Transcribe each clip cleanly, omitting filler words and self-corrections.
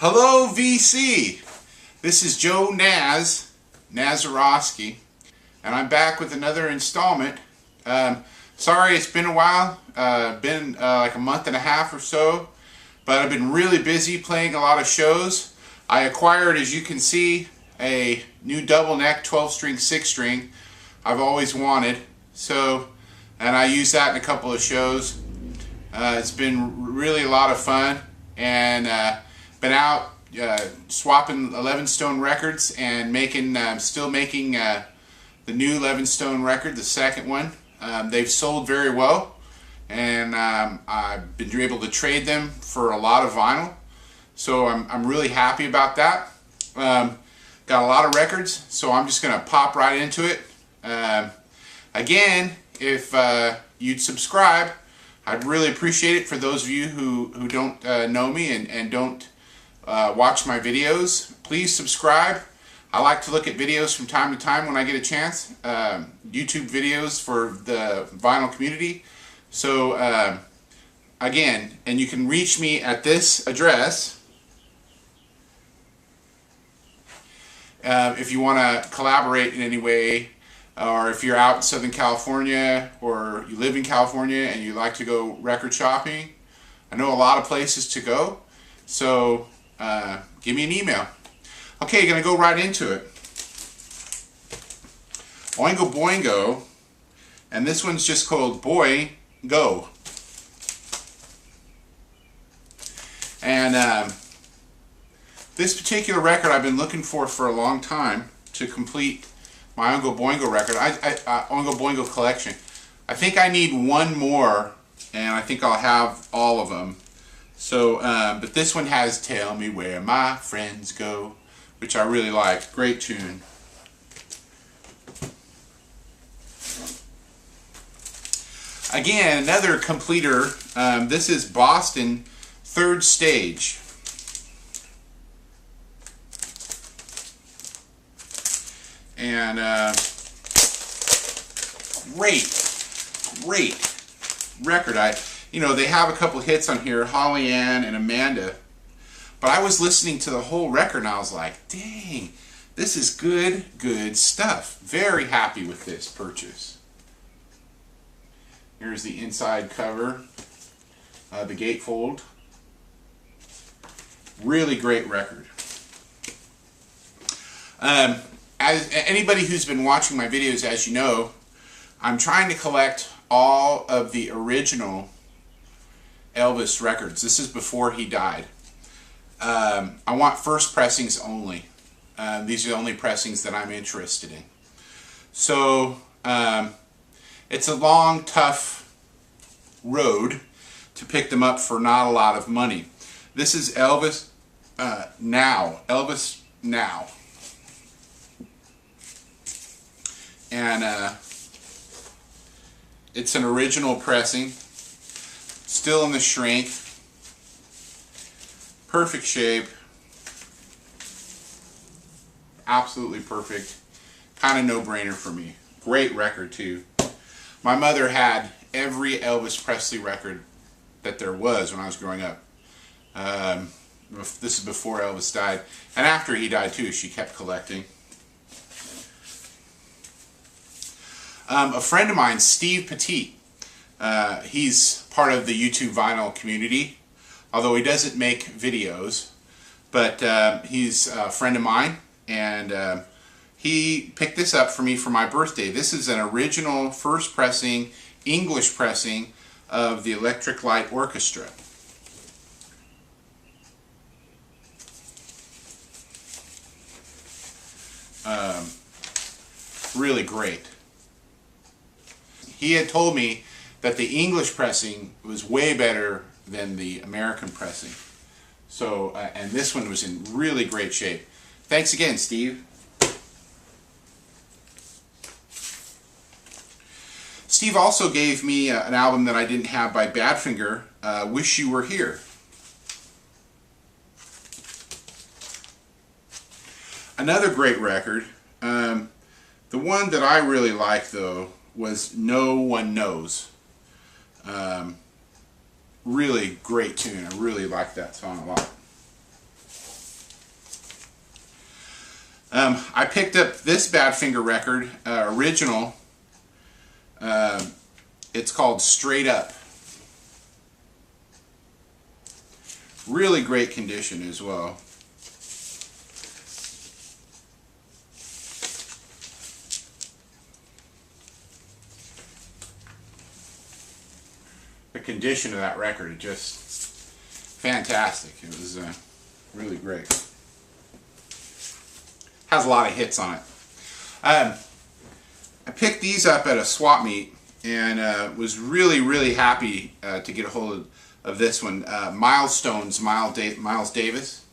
Hello VC, this is Joe Nazarowski, and I'm back with another installment. Sorry it's been a while, been like a month and a half or so, but I've been really busy playing a lot of shows. I acquired, as you can see, a new double neck 12-string 6-string I've always wanted, and I use that in a couple of shows. It's been really a lot of fun, and been out swapping 11 Stone records and still making the new 11 Stone record, the second one. They've sold very well, and I've been able to trade them for a lot of vinyl, so I'm really happy about that. Got a lot of records, so I'm just going to pop right into it. Again, if you'd subscribe, I'd really appreciate it. For those of you who don't know me and don't watch my videos, please subscribe. I like to look at videos from time to time when I get a chance, YouTube videos for the vinyl community. So again, and you can reach me at this address if you want to collaborate in any way, or if you're out in Southern California or you live in California and you like to go record shopping. I know a lot of places to go, so give me an email. Okay, gonna go right into it. Oingo Boingo, and this one's just called Boy Go. And this particular record I've been looking for a long time to complete my Oingo Boingo record, Oingo Boingo collection. I think I need one more, and I think I'll have all of them. So, but this one has "Tell Me Where My Friends Go," which I really like. Great tune. Again, another completer. This is Boston Third Stage. And great record. They have a couple hits on here, Holly Ann and Amanda, but I was listening to the whole record and I was like, dang, this is good stuff. Very happy with this purchase. Here's the inside cover, the gatefold. Really great record. As anybody who's been watching my videos, as you know, I'm trying to collect all of the original Elvis records. This is before he died. I want first pressings only. These are the only pressings that I'm interested in. So it's a long, tough road to pick them up for not a lot of money. This is Elvis Now. Elvis Now. And it's an original pressing, still in the shrink, perfect shape, absolutely perfect, kind of no-brainer for me. Great record too. My mother had every Elvis Presley record that there was when I was growing up. This is before Elvis died, and after he died too, she kept collecting. A friend of mine, Steve Petit, he's part of the YouTube vinyl community, although he doesn't make videos, but he's a friend of mine, and he picked this up for me for my birthday. This is an original first pressing, English pressing of the Electric Light Orchestra. Really great. He had told me that the English pressing was way better than the American pressing. So, and this one was in really great shape. Thanks again, Steve. Steve also gave me an album that I didn't have by Badfinger, Wish You Were Here. Another great record. The one that I really like, though, was No One Knows. Really great tune. I really like that song a lot. I picked up this Badfinger record, original. It's called Straight Up. Really great condition as well. The condition of that record is just fantastic. It was really great. Has a lot of hits on it. I picked these up at a swap meet and was really happy to get a hold of this one. Milestones, Miles Davis.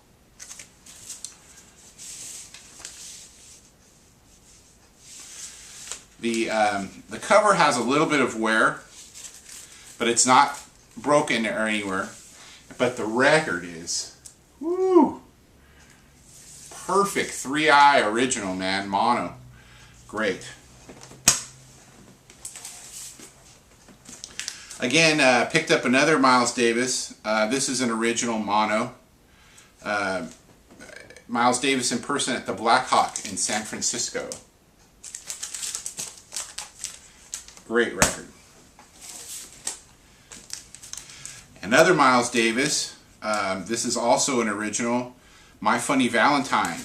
The cover has a little bit of wear, but it's not broken or anywhere. But the record is, woo, perfect 3i original, man, mono, great. Again, picked up another Miles Davis. This is an original mono. Miles Davis in person at the Black Hawk in San Francisco. Great record. Another Miles Davis. This is also an original. My Funny Valentine.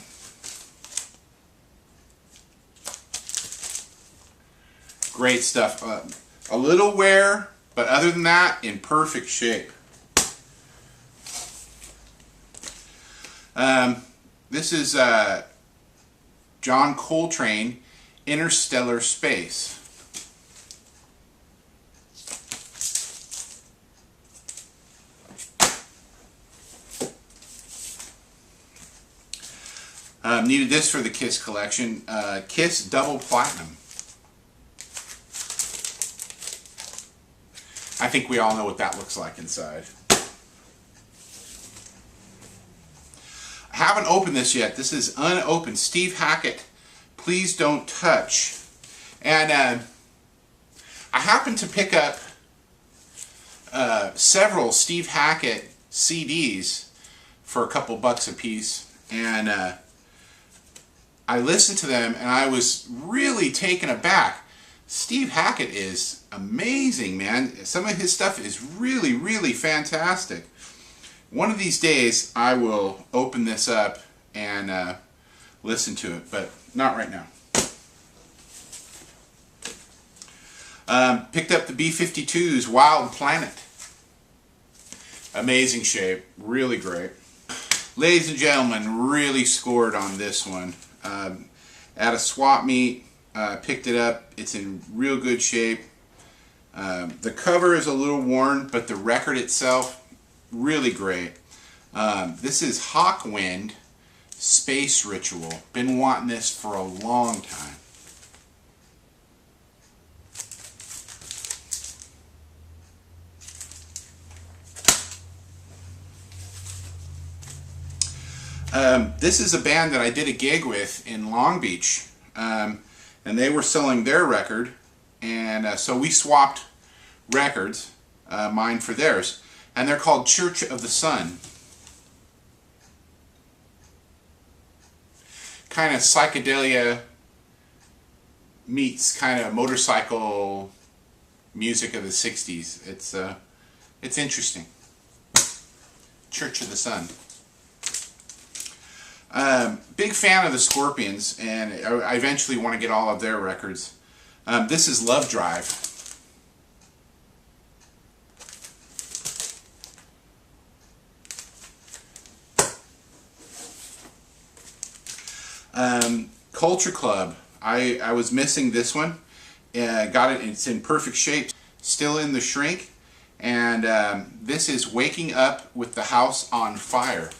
Great stuff. A little wear, but other than that, in perfect shape. This is John Coltrane, Interstellar Space. Needed this for the Kiss collection. Kiss Double Platinum. I think we all know what that looks like inside. I haven't opened this yet. This is unopened. Steve Hackett, Please Don't Touch. And I happened to pick up several Steve Hackett CDs for a couple bucks a piece. And I listened to them and I was really taken aback. Steve Hackett is amazing, man. Some of his stuff is really fantastic. One of these days I will open this up and listen to it, but not right now. Picked up the B-52's Wild Planet. Amazing shape, really great. Ladies and gentlemen, really scored on this one. At a swap meet, picked it up. It's in real good shape. The cover is a little worn, but the record itself, really great. This is Hawkwind, Space Ritual. Been wanting this for a long time. This is a band that I did a gig with in Long Beach, and they were selling their record, and so we swapped records, mine for theirs, and they're called Church of the Sun. Kind of psychedelia meets kind of motorcycle music of the 60s. It's interesting. Church of the Sun. Big fan of the Scorpions, and I eventually want to get all of their records. This is Love Drive. Culture Club. I was missing this one. Got it. It's in perfect shape. Still in the shrink. And this is Waking Up with the House on Fire.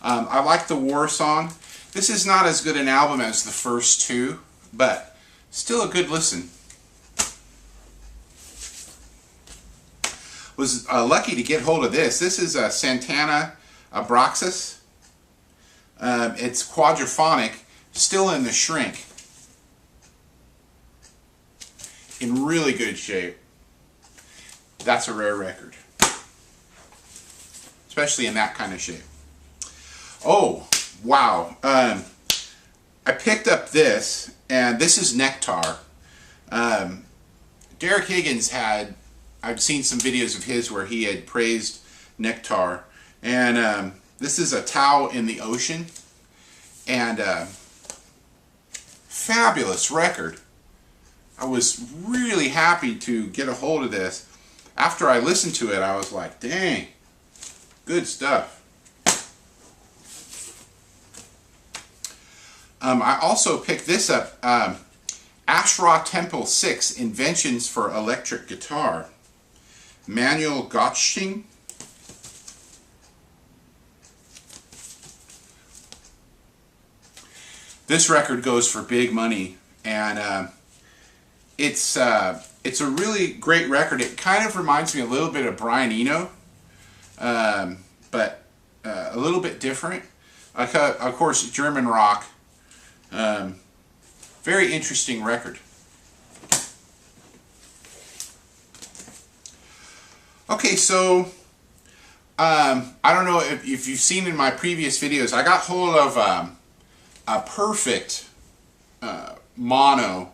I like the War Song. This is not as good an album as the first two, but still a good listen. Was lucky to get hold of this. This is Santana Abraxas. It's quadraphonic, still in the shrink. In really good shape. That's a rare record. especially in that kind of shape. Oh, wow. I picked up this, and this is Nectar. Derek Higgins had, I've seen some videos of his where he had praised Nectar, and this is a towel in the ocean, and fabulous record. I was really happy to get a hold of this. After I listened to it, I was like, dang, good stuff. I also picked this up, Ashra Temple 6, Inventions for Electric Guitar. Manuel Gottsching. This record goes for big money, and it's a really great record. It kind of reminds me a little bit of Brian Eno, but a little bit different. Of course, German rock. Very interesting record. Okay, so I don't know if you've seen in my previous videos, I got hold of a perfect mono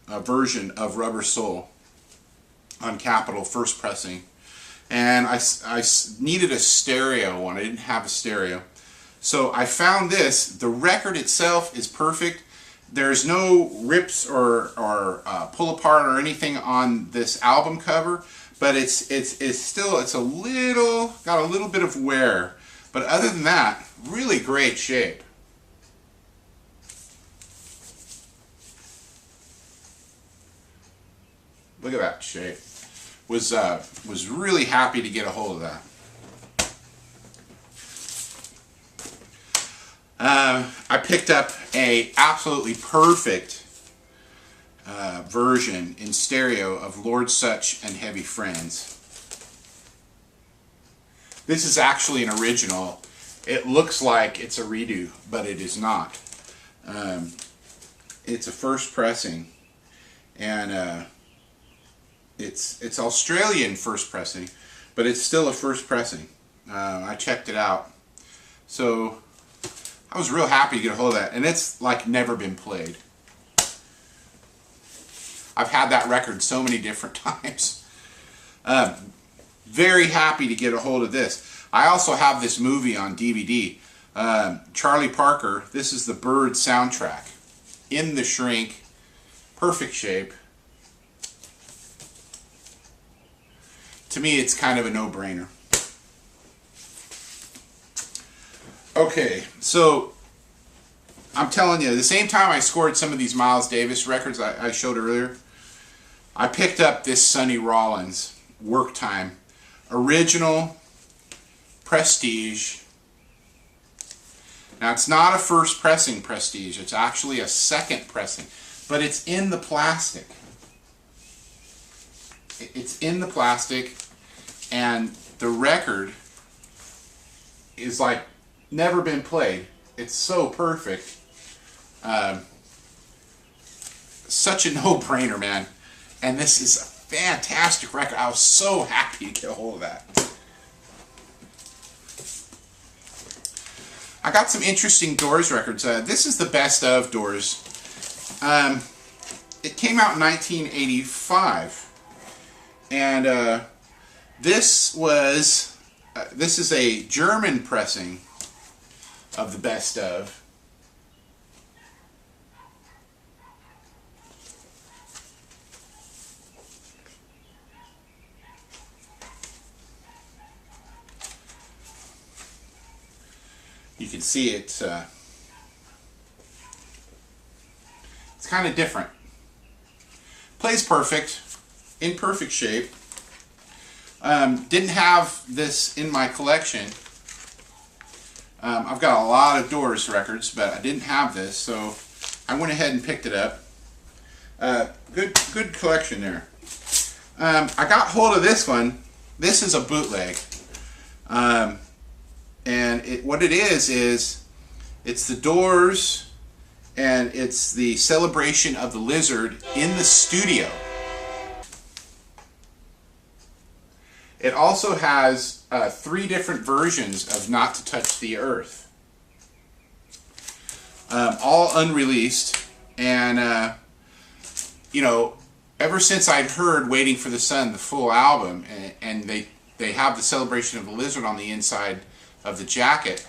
version of Rubber Soul on Capitol first pressing, and I needed a stereo one. I didn't have a stereo, so I found this. The record itself is perfect. There's no rips or pull apart or anything on this album cover, but it's still a little, got a little bit of wear, but other than that, really great shape. Look at that shape. Was really happy to get a hold of that. I picked up a absolutely perfect version in stereo of Lord Sutch and Heavy Friends. This is actually an original. It looks like it's a redo, but it is not. It's a first pressing, and it's Australian first pressing, but it's still a first pressing. I checked it out, so I was real happy to get a hold of that, and it's like never been played. I've had that record so many different times. Very happy to get a hold of this. I also have this movie on DVD. Charlie Parker, this is the Bird soundtrack. In the shrink, perfect shape. To me, it's kind of a no-brainer. Okay, so I'm telling you, the same time I scored some of these Miles Davis records I showed earlier, I picked up this Sonny Rollins Work Time original Prestige. Now, it's not a first pressing Prestige, it's actually a second pressing, but it's in the plastic. It's in the plastic, and the record is like never been played. It's so perfect. Such a no-brainer, man. And this is a fantastic record. I was so happy to get a hold of that. I got some interesting Doors records. This is the best of Doors. It came out in 1985. And this is a German pressing of the best of. You can see it's kind of different. Plays perfect, in perfect shape. Didn't have this in my collection. I've got a lot of Doors records, but I didn't have this, so I went ahead and picked it up. Good collection there. I got hold of this one. This is a bootleg. And what it is it's the Doors, and it's the Celebration of the Lizard in the studio. It also has 3 different versions of Not to Touch the Earth. All unreleased. And, you know, ever since I'd heard Waiting for the Sun, the full album, and they have the Celebration of the Lizard on the inside of the jacket,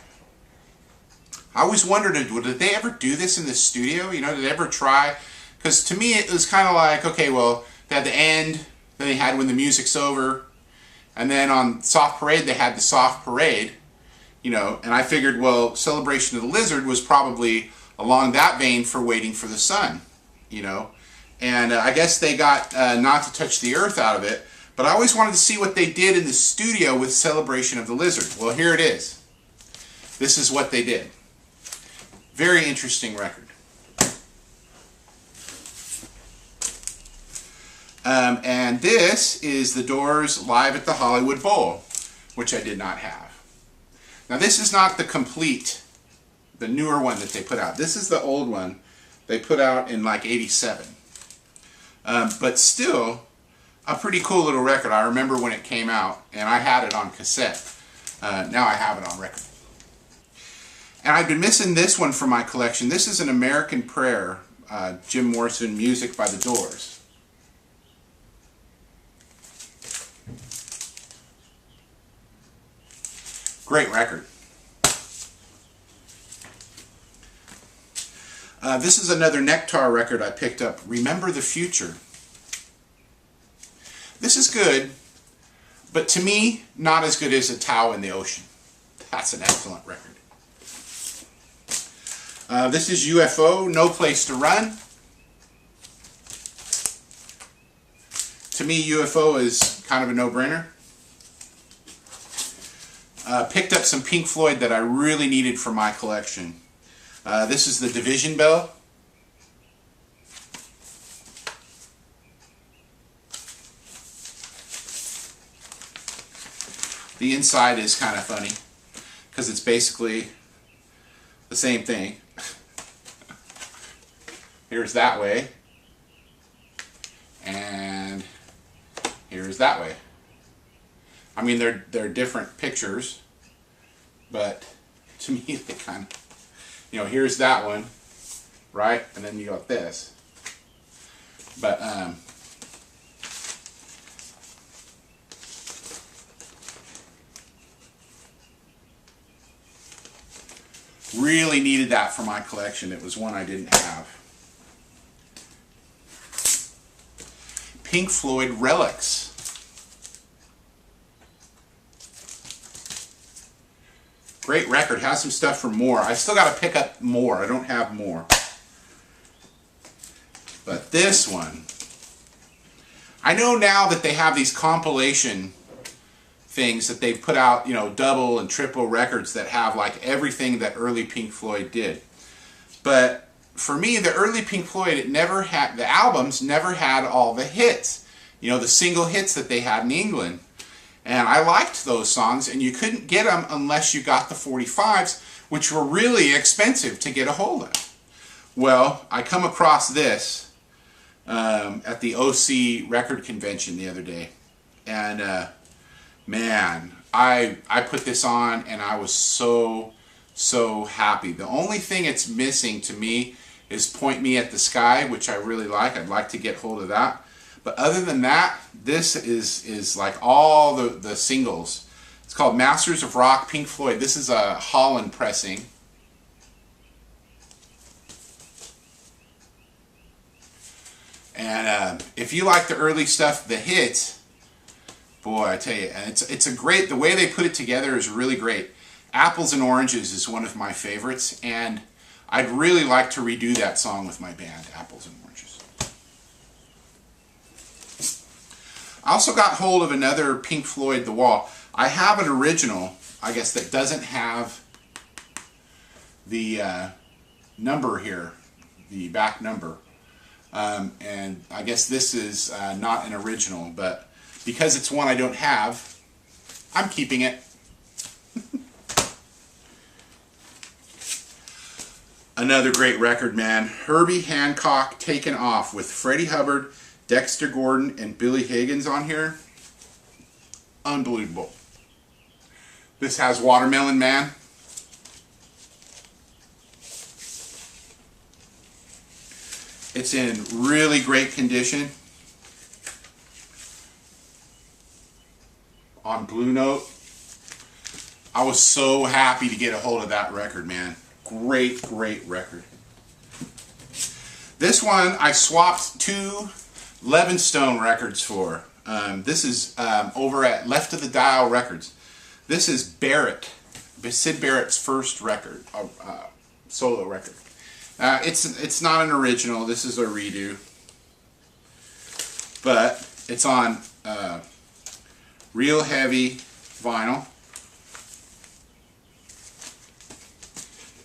I always wondered, did they ever do this in the studio? You know, did they ever try? Because to me it was kind of like, okay, well, they had the end, then they had When the Music's Over, and then on Soft Parade they had the Soft Parade, you know, and I figured, well, Celebration of the Lizard was probably along that vein for Waiting for the Sun, you know. And I guess they got Not to Touch the Earth out of it, but I always wanted to see what they did in the studio with Celebration of the Lizard. Well, here it is. This is what they did. Very interesting record. And this is The Doors Live at the Hollywood Bowl, which I did not have. Now this is not the complete, the newer one that they put out. This is the old one they put out in like '87. But still, a pretty cool little record. I remember when it came out, and I had it on cassette. Now I have it on record. And I've been missing this one from my collection. This is An American Prayer, Jim Morrison, music by The Doors. Great record. This is another Nectar record I picked up, Remember the Future. This is good, but to me, not as good as A Tao in the Ocean. That's an excellent record. This is UFO, No Place to Run. To me, UFO is kind of a no-brainer. Picked up some Pink Floyd that I really needed for my collection. This is the Division Bell. The inside is kind of funny because it's basically the same thing. Here's that way, and here's that way. I mean, they're different pictures, but to me they kind of, you know, here's that one, right, and then you got this. But really needed that for my collection. It was one I didn't have. Pink Floyd Relics. Great record. Has some stuff for more. I still got to pick up more. I don't have more. But this one, I know now that they have these compilation things that they put out, you know, double and triple records that have like everything that early Pink Floyd did. But for me, the early Pink Floyd, it never had, the albums never had all the hits. You know, the single hits that they had in England. And I liked those songs, and you couldn't get them unless you got the 45s, which were really expensive to get a hold of. Well, I come across this at the OC record convention the other day. And man, I put this on, and I was so happy. The only thing it's missing to me is Point Me at the Sky, which I really like. I'd like to get hold of that. But other than that, this is like all the singles. It's called Masters of Rock, Pink Floyd. This is a Holland pressing. And if you like the early stuff, the hits, boy, I tell you, and it's a great, the way they put it together is really great. Apples and Oranges is one of my favorites, and I'd really like to redo that song with my band, Apples and Oranges. I also got hold of another Pink Floyd, The Wall. I have an original, I guess, that doesn't have the number here, the back number. And I guess this is not an original, but because it's one I don't have, I'm keeping it. Another great record, man. Herbie Hancock, Taken Off, with Freddie Hubbard, Dexter Gordon, and Billy Higgins on here. unbelievable. This has Watermelon Man. It's in really great condition on Blue Note. I was so happy to get a hold of that record, man. Great, great record. This one I swapped 2 Levinstone records for. This is over at Left of the Dial Records. This is Barrett, Syd Barrett's first record, solo record. It's not an original. This is a redo, but it's on real heavy vinyl.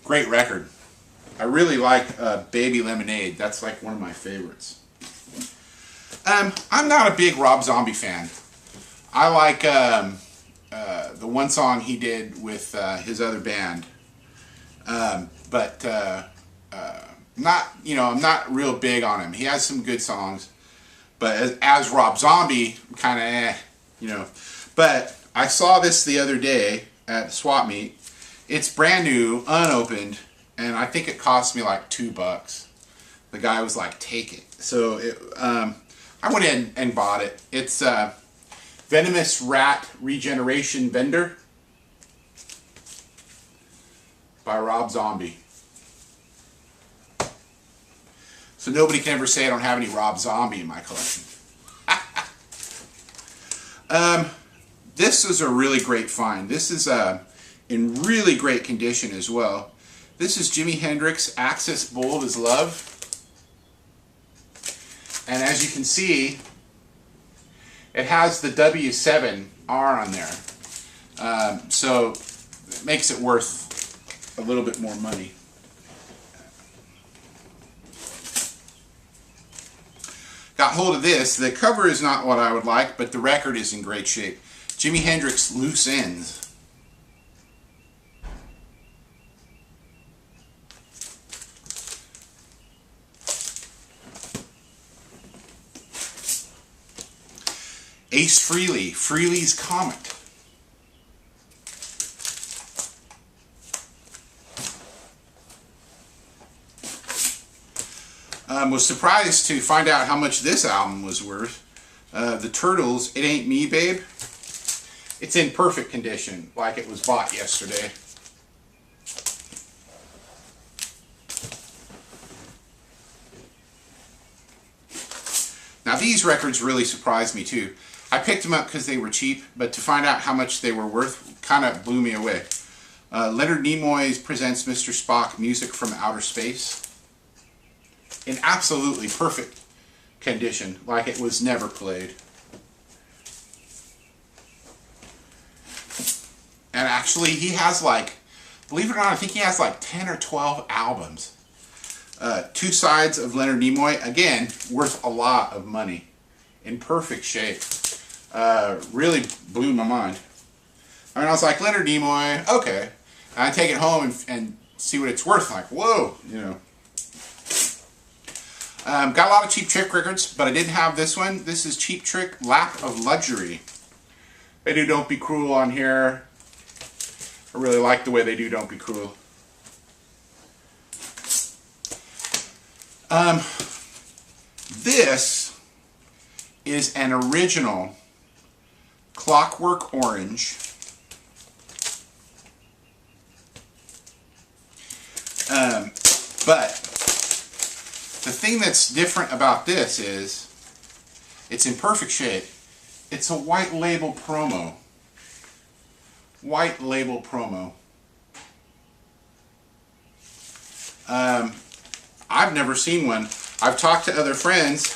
Great record. I really like Baby Lemonade. That's like one of my favorites. I'm not a big Rob Zombie fan. I like the one song he did with his other band, but I'm not real big on him. He has some good songs, but as Rob Zombie, kind of But I saw this the other day at Swap Meet. It's brand new, unopened, and I think it cost me like $2. The guy was like, "Take it." So I went in and bought it. It's Venomous Rat Regeneration Vendor by Rob Zombie. So nobody can ever say I don't have any Rob Zombie in my collection. This is a really great find. This is in really great condition as well. This is Jimi Hendrix, Axis Bold as Love. And as you can see, it has the W7R on there. So it makes it worth a little bit more money. Got hold of this. The cover is not what I would like, but the record is in great shape. Jimi Hendrix Loose Ends. Ace Frehley, Frehley's Comet. Was surprised to find out how much this album was worth. The Turtles, It Ain't Me, Babe. It's in perfect condition, like it was bought yesterday. Now these records really surprised me too. I picked them up because they were cheap, but to find out how much they were worth kind of blew me away. Leonard Nimoy presents Mr. Spock, Music from Outer Space. In absolutely perfect condition, like it was never played. And actually he has like, believe it or not, I think he has like 10 or 12 albums. 2 sides of Leonard Nimoy, again, worth a lot of money. In perfect shape. Really blew my mind. I mean, I was like, Leonard Nimoy, okay. And I take it home and see what it's worth. Like, whoa, you know. Got a lot of Cheap Trick records, but I didn't have this one. This is Cheap Trick Lap of Luxury. They do Don't Be Cruel on here. I really like the way they do Don't Be Cruel. This is an original Clockwork Orange. But the thing that's different about this is it's in perfect shape. It's a white label promo. White label promo. I've never seen one. I've talked to other friends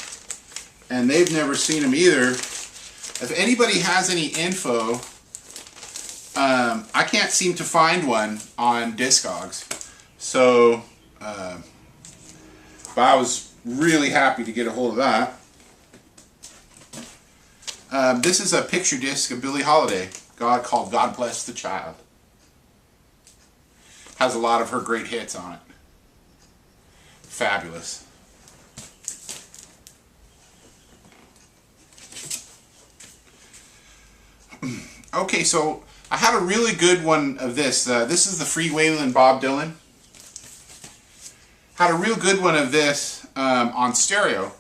and they've never seen them either. If anybody has any info, I can't seem to find one on Discogs. So, but I was really happy to get a hold of that. This is a picture disc of Billie Holiday, called God Bless the Child. Has a lot of her great hits on it. Fabulous. Okay, so I had a really good one of this. This is the Freewheelin' Bob Dylan. Had a real good one of this on stereo,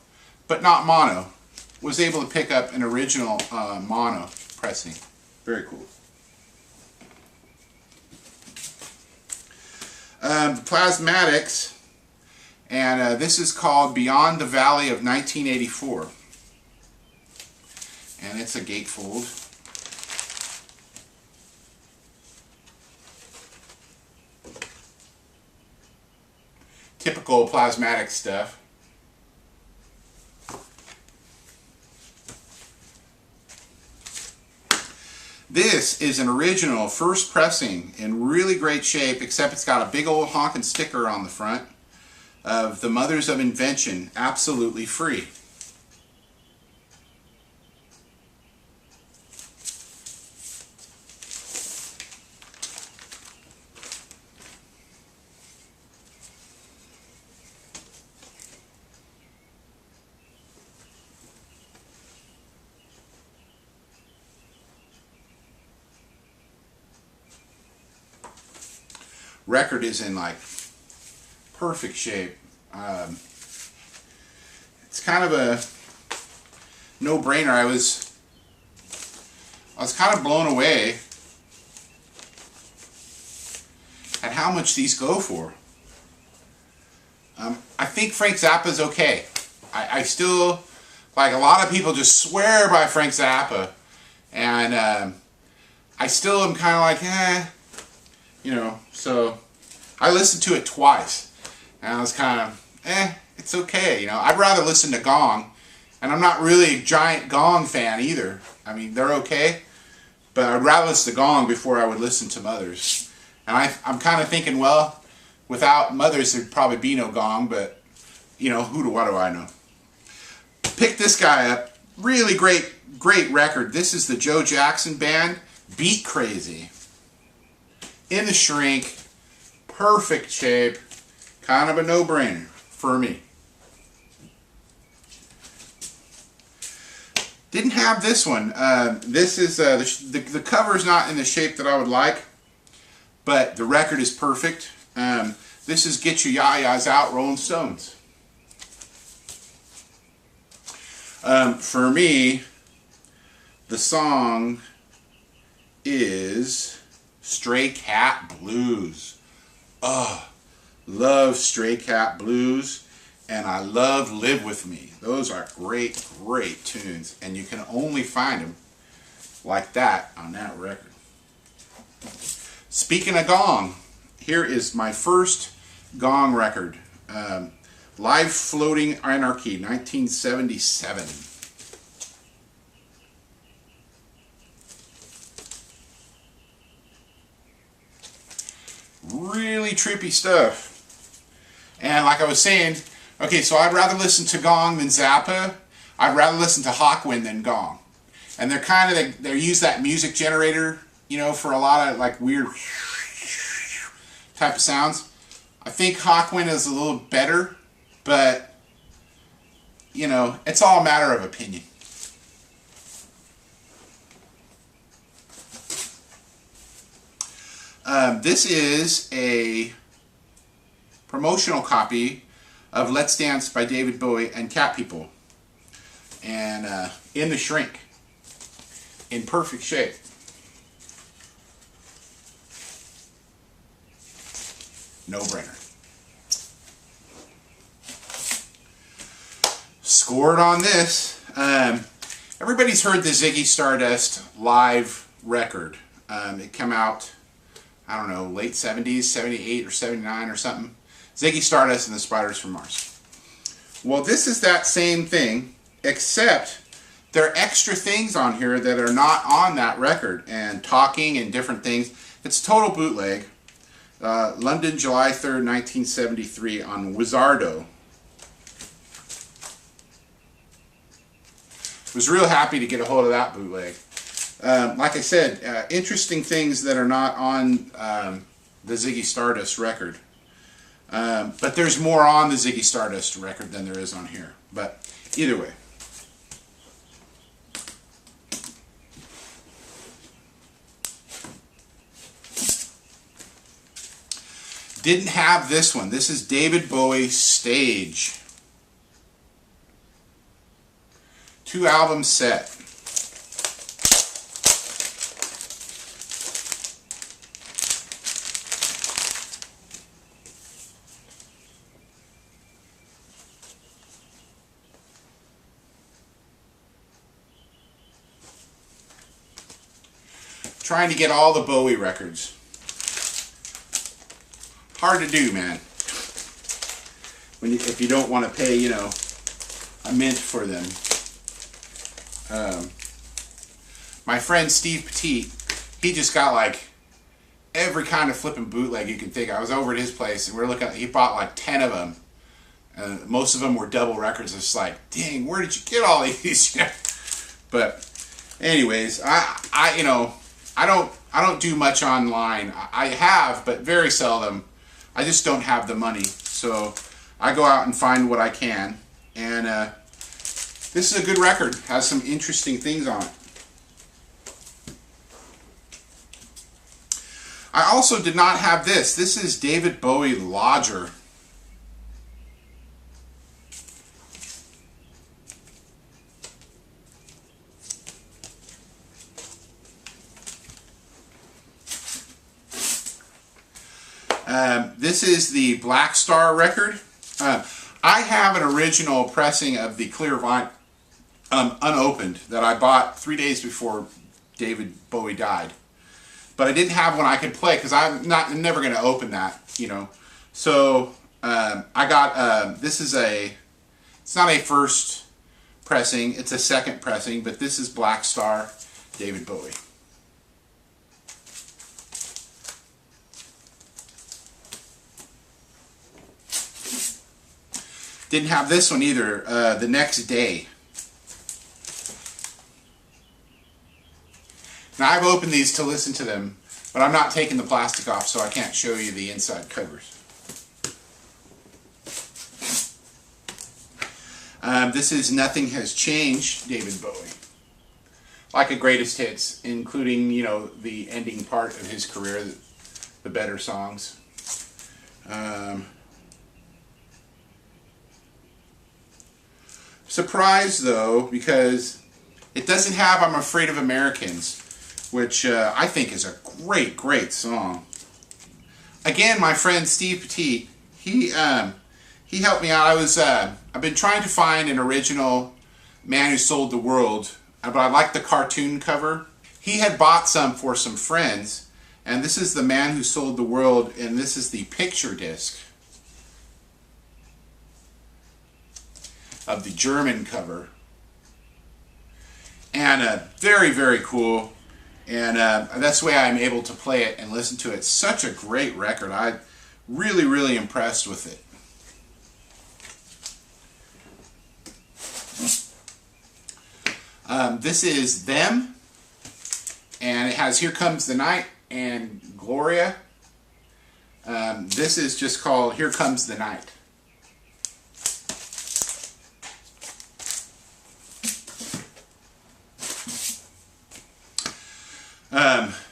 but not mono. Was able to pick up an original mono pressing. Very cool. The Plasmatics, and this is called Beyond the Valley of 1984. And it's a gatefold. Typical Plasmatic stuff. This is an original first pressing in really great shape, except it's got a big old honking sticker on the front of the Mothers of Invention, absolutely free. Record is in like perfect shape. It's kind of a no-brainer. I was kind of blown away at how much these go for. I think Frank Zappa's okay. I still, like, a lot of people just swear by Frank Zappa, and I still am kind of like, you know, so I listened to it twice, and I was kind of, it's okay, you know. I'd rather listen to Gong, and I'm not really a giant Gong fan either. I mean, they're okay, but I'd rather listen to Gong before I would listen to Mothers. And I'm kind of thinking, well, without Mothers, there'd probably be no Gong, but, you know, what do I know? Pick this guy up. Really great record. This is the Joe Jackson Band, Beat Crazy. In the shrink, perfect shape, kind of a no-brainer for me. Didn't have this one. This is the cover's not in the shape that I would like, but the record is perfect. This is Get Your Ya-Ya's Out, Rolling Stones. For me, the song is Stray Cat Blues. Oh, love Stray Cat Blues, and I love Live With Me. Those are great tunes, and you can only find them like that on that record. Speaking of Gong, here is my first Gong record. Live Floating Anarchy, 1977. Really trippy stuff. And like I was saying, okay, so I'd rather listen to Gong than Zappa. I'd rather listen to Hawkwind than Gong. And they're kind of, they use that music generator, you know, for a lot of like weird type of sounds. I think Hawkwind is a little better, but, you know, it's all a matter of opinion. This is a promotional copy of Let's Dance by David Bowie and Cat People. And in the shrink. In perfect shape. No-brainer. Scored on this. Everybody's heard the Ziggy Stardust live record. It came out, I don't know, late 70s, 78 or 79 or something. Ziggy Stardust and the Spiders from Mars. Well, this is that same thing, except there are extra things on here that are not on that record, and talking and different things. It's total bootleg. London, July 3rd, 1973 on Wizardo. Was real happy to get a hold of that bootleg. Like I said, interesting things that are not on the Ziggy Stardust record. But there's more on the Ziggy Stardust record than there is on here. But either way. Didn't have this one. This is David Bowie Stage. 2-album set. Trying to get all the Bowie records. Hard to do, man. If you don't want to pay, you know, a mint for them. My friend Steve Petit, he just got like every kind of flipping bootleg you can think of. I was over at his place and we were looking at, he bought like 10 of them. Most of them were double records. It's like, dang, where did you get all these? But anyways, I you know, I don't do much online. I have, but very seldom. I just don't have the money. So I go out and find what I can. And this is a good record. Has some interesting things on it. I also did not have this. This is David Bowie Lodger. This is the Black Star record. I have an original pressing of the clear vinyl unopened that I bought 3 days before David Bowie died. But I didn't have one I could play because I'm never going to open that, you know. So I got, this is it's not a first pressing, it's a second pressing, but this is Black Star, David Bowie. Didn't have this one either, The Next Day. Now I've opened these to listen to them, but I'm not taking the plastic off, so I can't show you the inside covers. This is Nothing Has Changed, David Bowie. Like a greatest hits, including, you know, the ending part of his career, the better songs. Surprised though, because it doesn't have I'm Afraid of Americans, which I think is a great, great song. Again, my friend Steve Petit, he helped me out. I've been trying to find an original Man Who Sold the World, but I like the cartoon cover. He had bought some for some friends, and this is the Man Who Sold the World, and this is the picture disc of the German cover. And very, very cool. And that's the way I'm able to play it and listen to it. It's such a great record. I'm really, really impressed with it. This is Them. And it has Here Comes the Night and Gloria. This is just called Here Comes the Night.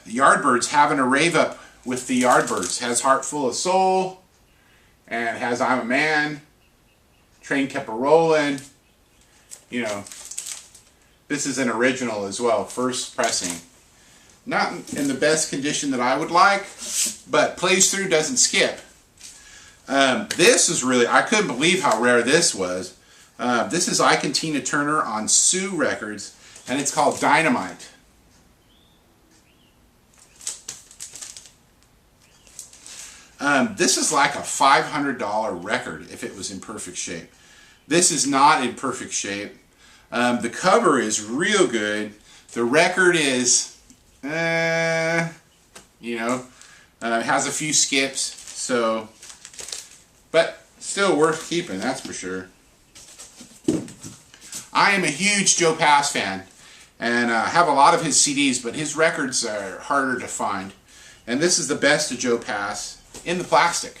The Yardbirds, Having a Rave Up with the Yardbirds. Has Heart Full of Soul, and has I'm a Man, Train Kept a Rollin'. You know, this is an original as well, first pressing. Not in the best condition that I would like, but plays through, doesn't skip. This is really, I couldn't believe how rare this was. This is Ike and Tina Turner on Sue Records, and it's called Dynamite. This is like a $500 record if it was in perfect shape. This is not in perfect shape. The cover is real good. The record is, you know, it has a few skips, so, but still worth keeping, that's for sure. I am a huge Joe Pass fan, and have a lot of his CDs, but his records are harder to find. And this is the best of Joe Pass in the plastic.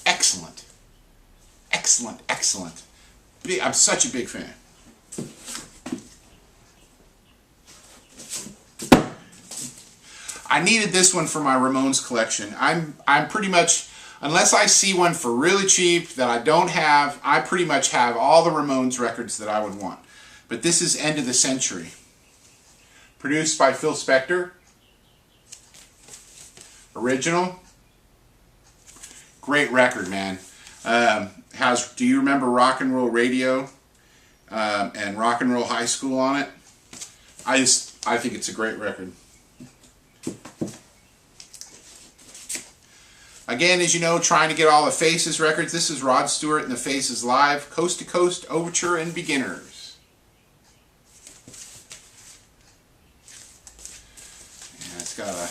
Excellent. Excellent, excellent. I'm such a big fan. I needed this one for my Ramones collection. I'm pretty much, unless I see one for really cheap that I don't have, I pretty much have all the Ramones records that I would want. But this is End of the Century. Produced by Phil Spector. Original. Great record, man. Do you remember Rock and Roll Radio and Rock and Roll High School on it? I think it's a great record. Again, as you know, trying to get all the Faces records. This is Rod Stewart and the Faces Live, Coast to Coast, Overture, and Beginners. And it's got a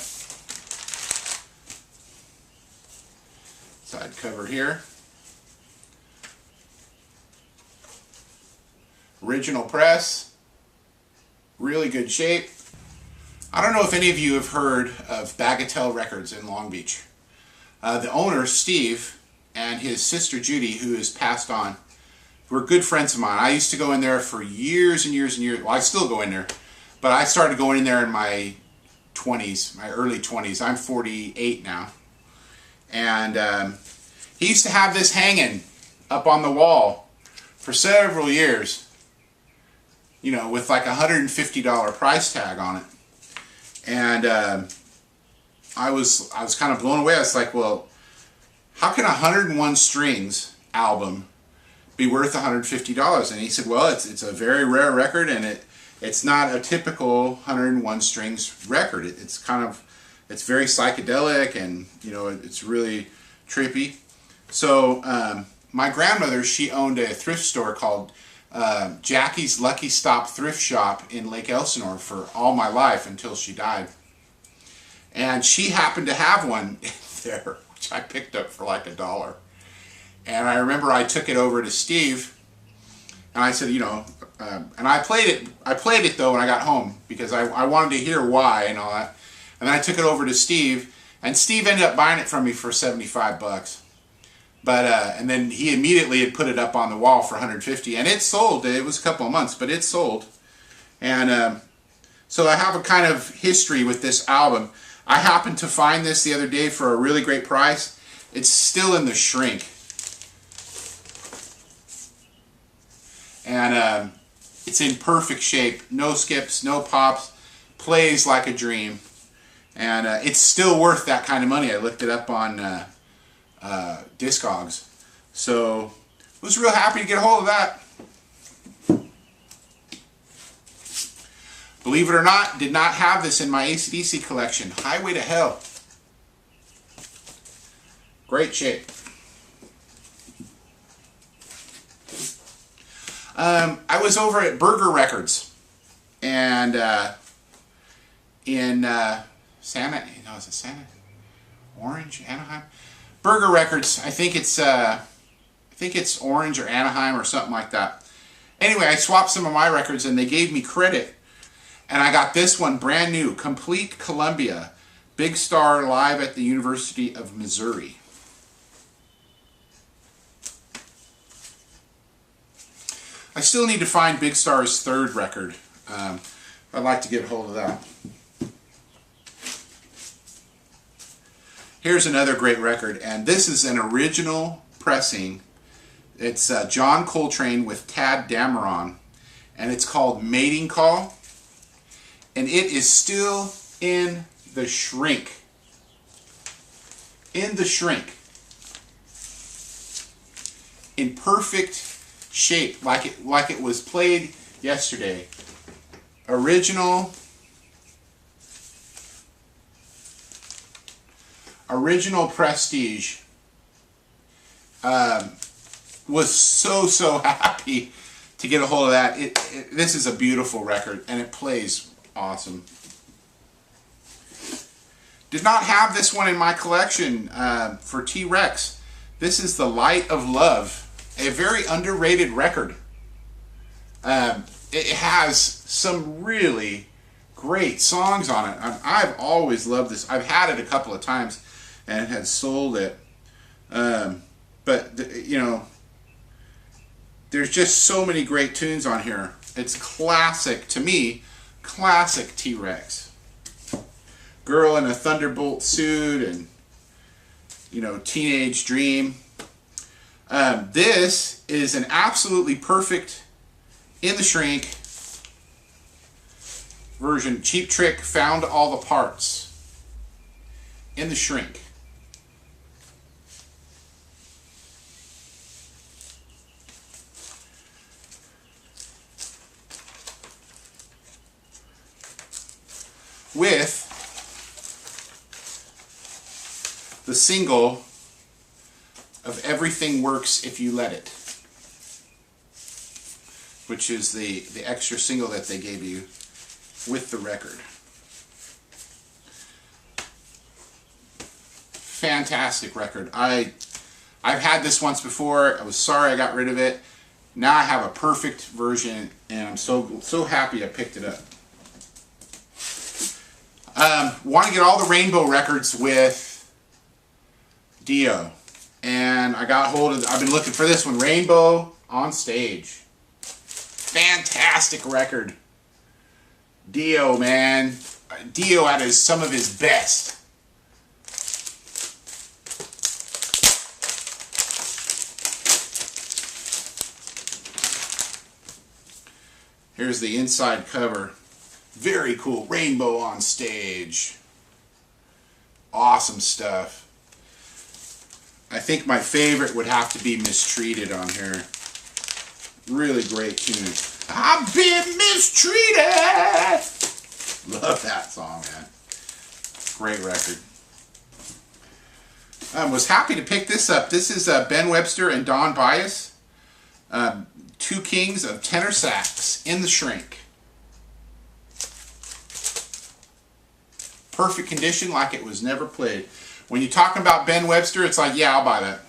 side cover here. Original press. Really good shape. I don't know if any of you have heard of Bagatelle Records in Long Beach. The owner, Steve, and his sister, Judy, who has passed on, were good friends of mine. I used to go in there for years and years and years. Well, I still go in there, but I started going in there in my 20s, my early 20s. I'm 48 now. And he used to have this hanging up on the wall for several years, you know, with like a $150 price tag on it. And I was kind of blown away. I was like, well, how can a 101 Strings album be worth $150? And he said, well, it's a very rare record, and it's not a typical 101 Strings record. It's very psychedelic, and you know, it's really trippy. So my grandmother, she owned a thrift store called Jackie's Lucky Stop Thrift Shop in Lake Elsinore for all my life until she died. And she happened to have one there, which I picked up for like $1. And I remember I took it over to Steve, and I said, you know, and I played it though when I got home, because I wanted to hear why and all that. And then I took it over to Steve, and Steve ended up buying it from me for $75. But and then he immediately had put it up on the wall for $150, and it sold. It was a couple of months, but it sold. And so I have a kind of history with this album. I happened to find this the other day for a really great price. It's still in the shrink. And it's in perfect shape. No skips, no pops. Plays like a dream. And it's still worth that kind of money. I looked it up on Discogs. So I was real happy to get a hold of that. Believe it or not, did not have this in my AC/DC collection. Highway to Hell. Great shape. I was over at Burger Records, and in Santa Orange, Anaheim? Burger Records. I think it's Orange or Anaheim or something like that. Anyway, I swapped some of my records, and they gave me credit. And I got this one brand new, Complete Columbia, Big Star live at the University of Missouri. I still need to find Big Star's third record. I'd like to get a hold of that. Here's another great record, and this is an original pressing. It's John Coltrane with Tad Dameron, and it's called Mating Call. And it is still in the shrink. In the shrink. In perfect shape, like it was played yesterday. Original Prestige. Was so happy to get a hold of that. This is a beautiful record, and it plays awesome. Did not have this one in my collection for T-Rex. This is The Light of Love, a very underrated record. It has some really great songs on it. I've always loved this. I've had it a couple of times and had sold it. But, you know, there's just so many great tunes on here. It's classic, to me, classic T-Rex. girl in a Thunderbolt suit and, you know, teenage dream. This is an absolutely perfect in the shrink version. Cheap Trick found all the parts in the shrink. With the single of Everything Works If You Let It, which is the extra single that they gave you with the record. Fantastic record. I've had this once before. I was sorry I got rid of it. Now I have a perfect version, and I'm so happy I picked it up. Want to get all the Rainbow records with Dio, and I got hold of. I've been looking for this one, Rainbow on Stage. Fantastic record. Dio, man. Dio at some of his best. Here's the inside cover. Very cool. Rainbow on Stage. Awesome stuff. I think my favorite would have to be Mistreated on here. Really great tune. I've been mistreated! Love that song, man. Great record. I was happy to pick this up. This is Ben Webster and Don Byas. Two kings of tenor sax in the shrink. Perfect condition, like it was never played. When you're talking about Ben Webster, it's like, yeah, I'll buy that.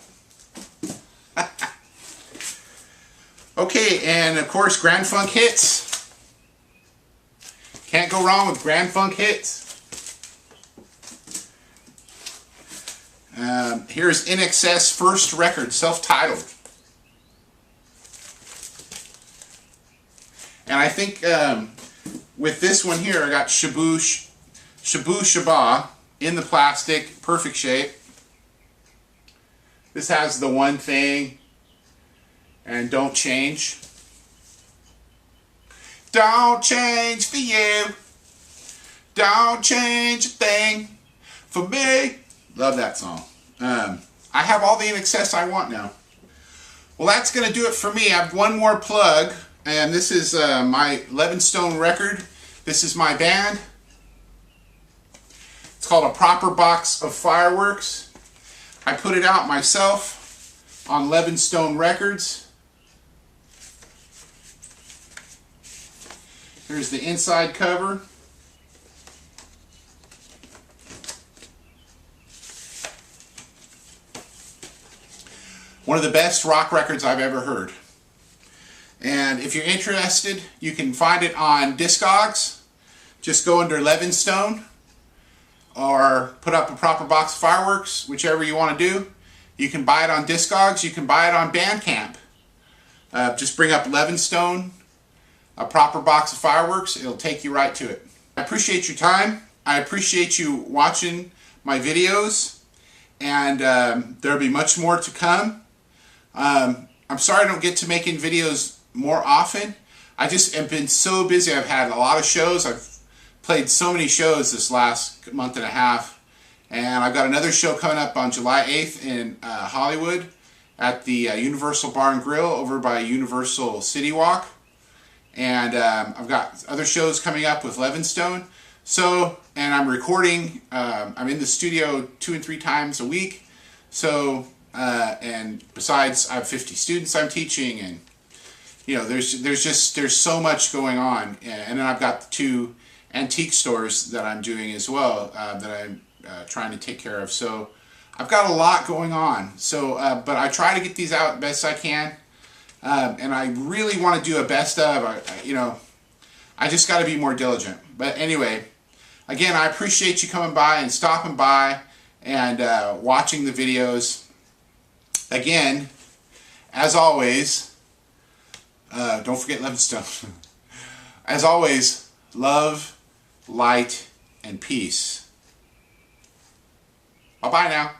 Okay, and of course, Grand Funk Hits. Can't go wrong with Grand Funk Hits. Here's INXS first record, self-titled. And I think with this one here, I got Shabu Shaba in the plastic, perfect shape. This has the one thing, and don't change. Don't change for you. Don't change a thing for me. Love that song. I have all the INXS I want now. Well, that's going to do it for me. I have one more plug, and this is my Levinstone record. This is my band. It's called A Proper Box of Fireworks. I put it out myself on Levinstone Records. Here's the inside cover. One of the best rock records I've ever heard. And if you're interested, you can find it on Discogs. Just go under Levinstone, or put up A Proper Box of Fireworks, whichever you want to do. You can buy it on Discogs. You can buy it on Bandcamp. Just bring up Levinstone, A Proper Box of Fireworks. It'll take you right to it. I appreciate your time. I appreciate you watching my videos. And there'll be much more to come. I'm sorry I don't get to making videos more often. I just have been so busy. I've had a lot of shows. I've played so many shows this last month and a half. And I've got another show coming up on July 8th in Hollywood at the Universal Bar and Grill over by Universal City Walk. And I've got other shows coming up with Levinstone. So, and I'm recording, I'm in the studio 2 and 3 times a week. So, and besides, I have 50 students I'm teaching, and you know, there's so much going on. And then I've got the 2 antique stores that I'm doing as well, that I'm trying to take care of. So I've got a lot going on. So, but I try to get these out best I can. And I really want to do a best of, you know, I just got to be more diligent. But anyway, again, I appreciate you coming by and stopping by and watching the videos. Again, as always, don't forget Levinstone. As always, love, light, and peace. Bye-bye now.